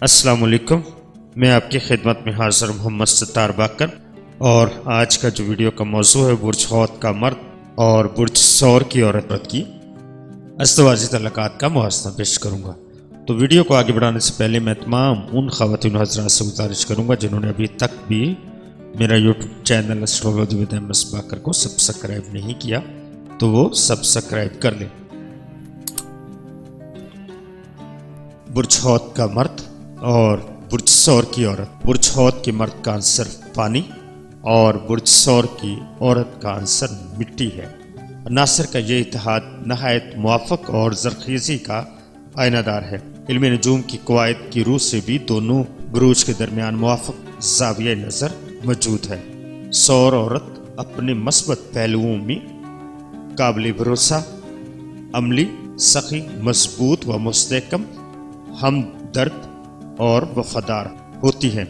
السلام علیکم، میں آپ کی خدمت میں حاضر محمد ستار باقر، اور آج کا جو ویڈیو کا موضوع ہے برج حوت کا مرد اور برج ثور کی عورت کی ازدواجی تعلقات کا موازنہ پیش کروں گا۔ تو ویڈیو کو آگے بڑھانے سے پہلے میں تمام ان خواتین حضرات سے گزارش کروں گا جنہوں نے ابھی تک بھی میرا YouTube channel astrology with Ahmed Baqir کو سبسکرائب نہیں کیا تو وہ سبسکرائب کر لیں۔ برج حوت کا مرد اور برج ثور کی عورت۔ برج حوت کے مرد کا عنصر پانی اور برج ثور کی عورت کا عنصر مٹی ہے۔ عناصر کا یہ اتحاد نہایت موافق اور زرخیزی کا آئینہ دار ہے۔ علم نجوم کی قواعد کی روح سے بھی دونوں بروج کے درمیان موافق زاویہ نظر موجود ہے۔ ثور عورت اپنے مثبت پہلوؤں میں قابل بھروسہ، عملی، سخی، مضبوط و مستحکم، ہمدرد اور وفادار ہوتی ہے،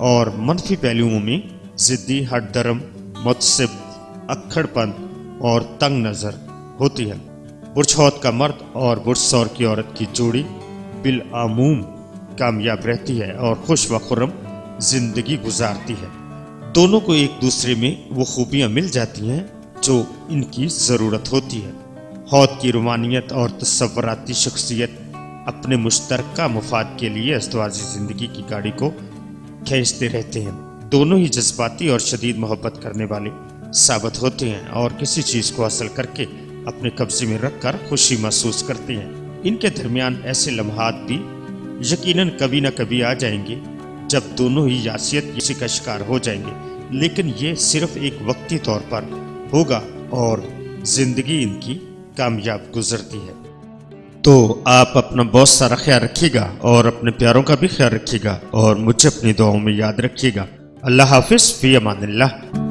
اور منفی پہلوؤں میں ضدی، ہٹ درم، متعصب، اکھڑ پن اور تنگ نظر ہوتی ہے۔ برج حوت کا مرد اور برج ثور کی عورت کی جوڑی بالعموم کامیاب رہتی ہے اور خوش و خرم زندگی گزارتی ہے۔ دونوں کو ایک دوسرے میں وہ خوبیاں مل جاتی ہیں جو ان کی ضرورت ہوتی ہے۔ حوت کی رومانیت اور تصوراتی شخصیت اپنے مشترکہ مفاد کے لیے ازدواجی زندگی کی گاڑی کو کھینچتے رہتے ہیں۔ دونوں ہی جذباتی اور شدید محبت کرنے والے ثابت ہوتے ہیں اور کسی چیز کو حاصل کر کے اپنے قبضے میں رکھ کر خوشی محسوس کرتے ہیں۔ ان کے درمیان ایسے لمحات بھی یقیناً کبھی نہ کبھی آ جائیں گے جب دونوں ہی یاسیت کسی کا شکار ہو جائیں گے، لیکن یہ صرف ایک وقتی طور پر ہوگا اور زندگی ان کی کامیاب گزرتی ہے۔ تو آپ اپنا بہت سارا خیال رکھیے گا اور اپنے پیاروں کا بھی خیال رکھیے گا، اور مجھے اپنی دعاؤں میں یاد رکھیے گا۔ اللہ حافظ، فی امان اللہ۔